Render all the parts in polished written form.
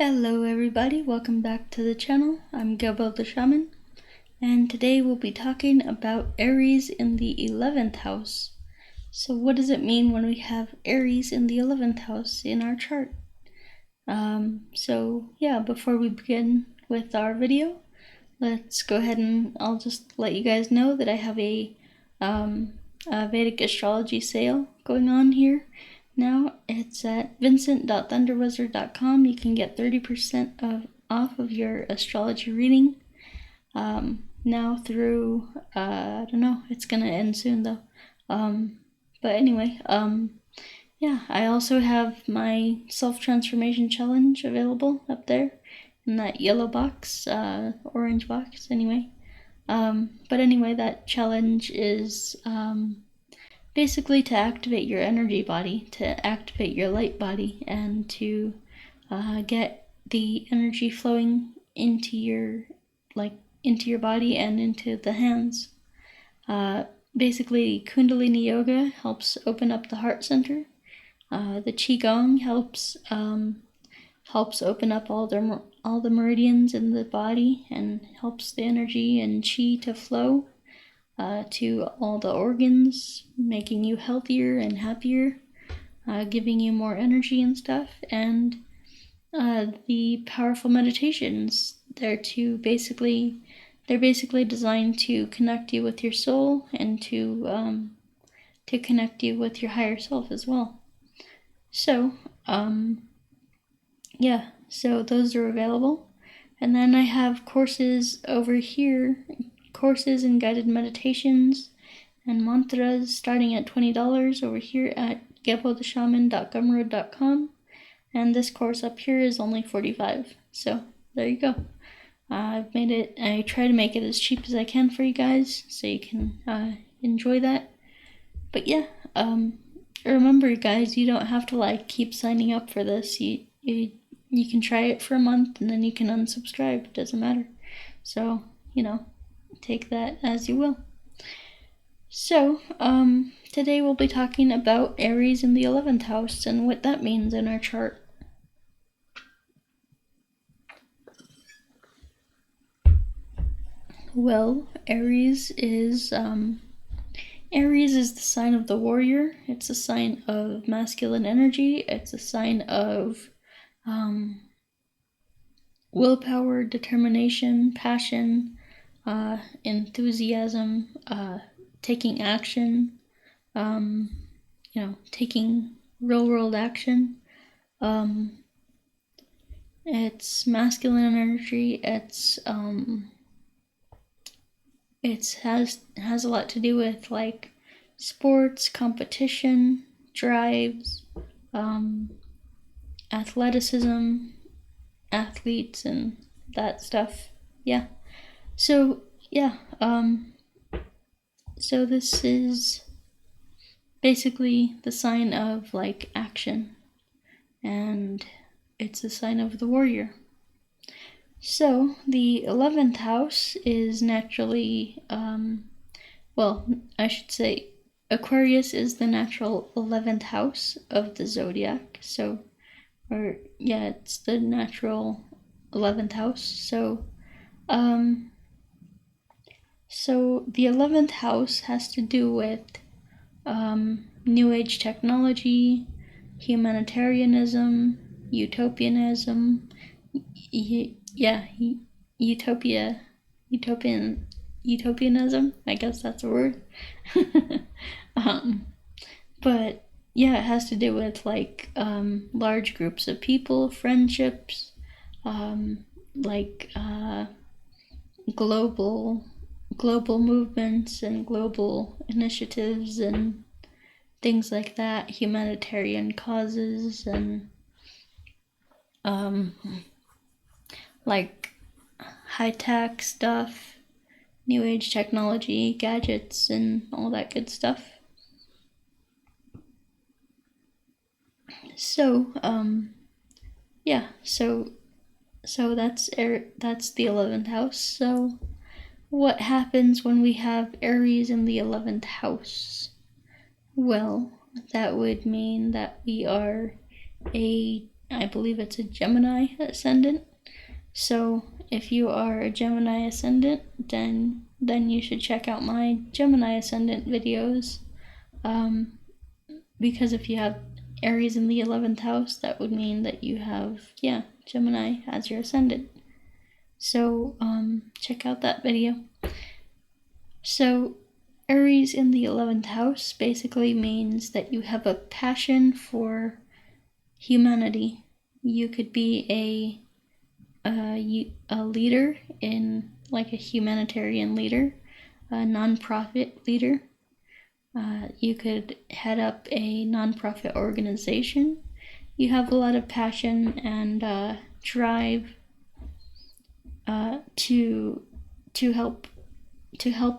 Hello everybody, welcome back to the channel. I'm Gebo the Shaman, and today we'll be talking about Aries in the 11th house. So what does it mean when we have Aries in the 11th house in our chart? Before we begin with our video, let's go ahead and I'll just let you guys know that I have a Vedic astrology sale going on here. Now it's at vincent.thunderwizard.com. You can get 30% off of your astrology reading. Now through, I don't know, it's gonna end soon though. I also have my self-transformation challenge available up there in that yellow box, orange box anyway. That challenge is basically to activate your energy body, to activate your light body, and to get the energy flowing into your body and into the hands. Basically, Kundalini Yoga helps open up the heart center. The Qigong helps open up all the meridians in the body and helps the energy and Qi to flow to all the organs, making you healthier and happier, giving you more energy and stuff. And the powerful meditations, they're basically designed to connect you with your soul and to connect you with your higher self as well. So those are available. And then I have courses over here, courses and guided meditations and mantras starting at $20 over here at gebodeshaman.gumroad.com. And this course up here is only $45. So there you go. I try to make it as cheap as I can for you guys so you can enjoy that. But yeah, remember guys, you don't have to keep signing up for this. You can try it for a month and then you can unsubscribe. It doesn't matter. So, take that as you will. So, today we'll be talking about Aries in the 11th house and what that means in our chart. Well, Aries is the sign of the warrior. It's a sign of masculine energy. It's a sign of willpower, determination, passion, enthusiasm, taking action, taking real world action. It's masculine energy. It has a lot to do with sports, competition, drives, athleticism, athletes, and that stuff. Yeah. So this is basically the sign of action, and it's a sign of the warrior. So the 11th house is naturally, Aquarius is the natural 11th house of the zodiac. It's the natural 11th house. So the 11th house has to do with New Age technology, humanitarianism, utopianism, utopianism, I guess that's a word. It has to do with large groups of people, friendships, global movements and global initiatives and things like that, humanitarian causes and high-tech stuff, New Age technology, gadgets, and all that good stuff. So that's the 11th house. So what happens when we have Aries in the 11th house? Well, that would mean that we are a I believe it's a Gemini ascendant. So if you are a Gemini ascendant, then you should check out my Gemini ascendant videos. Because if you have Aries in the 11th house, that would mean that you have, Gemini as your ascendant. So check out that video. So Aries in the 11th house basically means that you have a passion for humanity. You could be a leader in, like, a humanitarian leader, a non-profit leader. You could head up a non-profit organization. You have a lot of passion and drive to help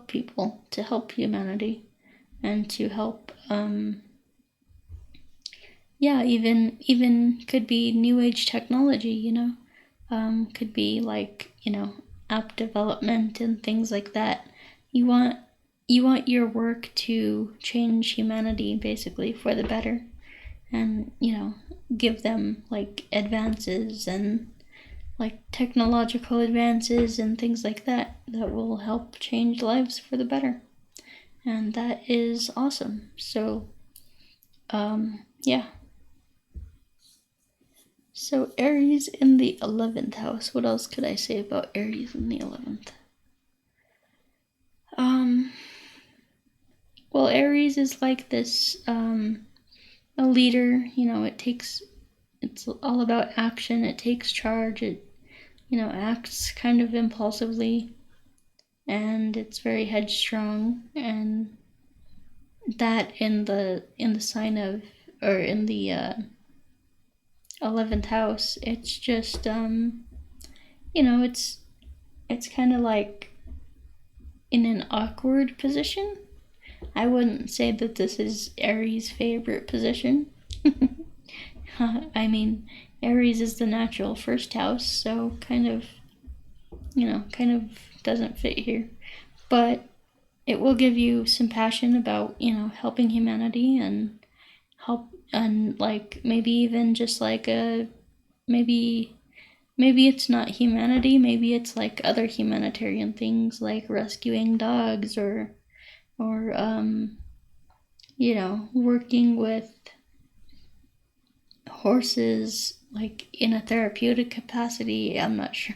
people, to help humanity, and to help even could be new age technology, could be like, app development and things like that. You want your work to change humanity basically for the better, and give them like advances and like technological advances and things like that will help change lives for the better. And that is awesome. So so Aries in the 11th house. What else could I say about Aries in the 11th? Well, Aries is like this, a leader, it's all about action. It takes charge. It, acts kind of impulsively, and it's very headstrong, and that in the sign of, or in the 11th house, it's just it's kind of like in an awkward position. I wouldn't say that this is Aries' favorite position. I mean, Aries is the natural first house, so kind of doesn't fit here. But it will give you some passion about, helping humanity and like maybe even just like maybe it's not humanity, maybe it's like other humanitarian things like rescuing dogs or working with horses, like in a therapeutic capacity. I'm not sure.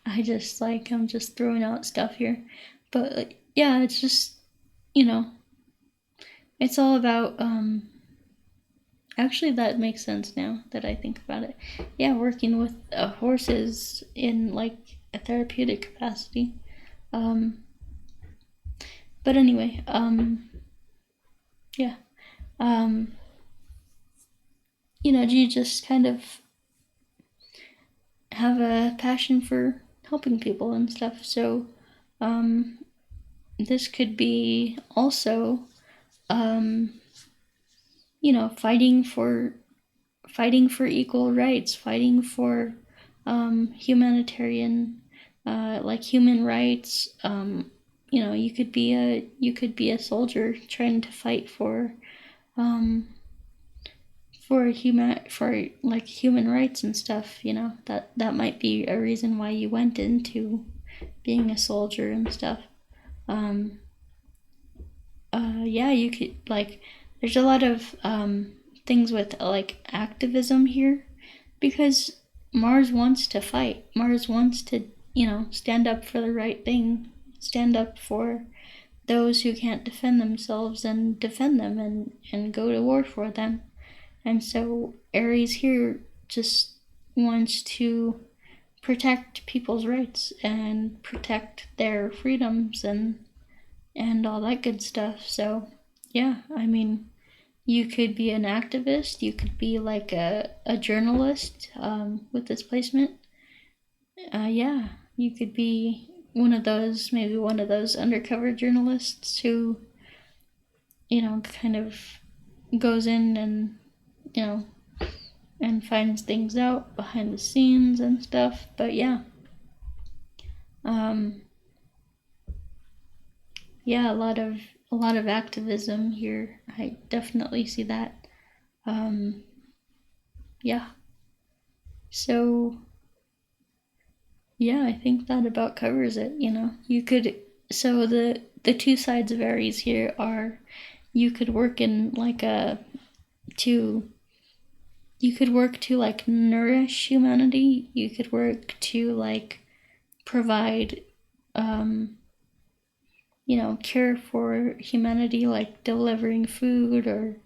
I'm just throwing out stuff here. But it's just, it's all about, actually that makes sense now that I think about it. Yeah, working with horses in like a therapeutic capacity. But anyway, you just kind of have a passion for helping people and stuff. So this could be also fighting for equal rights, fighting for humanitarian, like human rights. You could be a soldier trying to fight for human rights and stuff. That might be a reason why you went into being a soldier and stuff. You could, like, there's a lot of things with like activism here, because Mars wants to fight. Mars wants to, stand up for the right thing, stand up for those who can't defend themselves and defend them and go to war for them. And so Aries here just wants to protect people's rights and protect their freedoms and all that good stuff. So I mean, you could be an activist, you could be like a journalist with this placement. You could be maybe one of those undercover journalists who, kind of goes in and, and finds things out behind the scenes and stuff. But a lot of activism here. I definitely see that. So yeah, I think that about covers it. You could, so the two sides of Aries here are, you could work in like to you could work to like nourish humanity. You could work to like provide cure for humanity, like delivering food or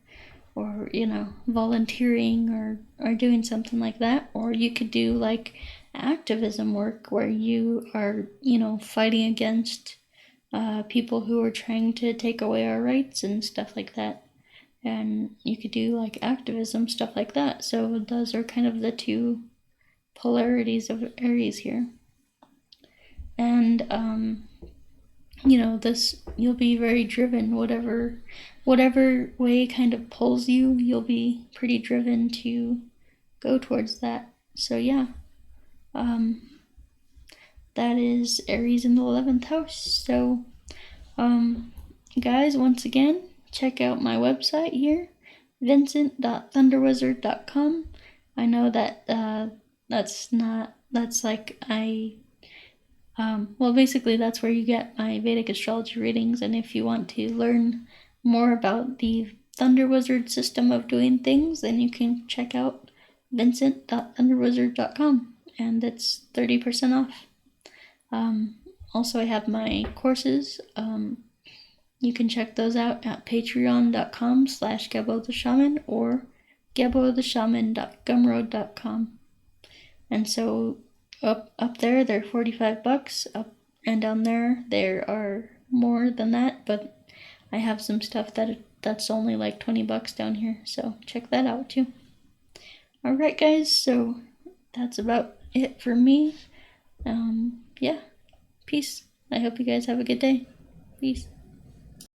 volunteering or doing something like that. Or you could do like activism work where you are fighting against people who are trying to take away our rights and stuff like that. And you could do like activism, stuff like that. So those are kind of the two polarities of Aries here. And this, you'll be very driven. Whatever way kind of pulls you, you'll be pretty driven to go towards that. So yeah, that is Aries in the 11th house. So guys, once again, check out my website here, vincent.thunderwizard.com. I know that basically that's where you get my Vedic astrology readings. And if you want to learn more about the Thunder Wizard system of doing things, then you can check out vincent.thunderwizard.com, and it's 30% off. Also, I have my courses. You can check those out at patreon.com/Gebo the Shaman or gebotheshaman.gumroad.com. And so up there, they're $45. Up and down there are more than that, but I have some stuff that's only like $20 down here. So check that out too. Alright guys, so that's about it for me. Yeah, peace. I hope you guys have a good day. Peace.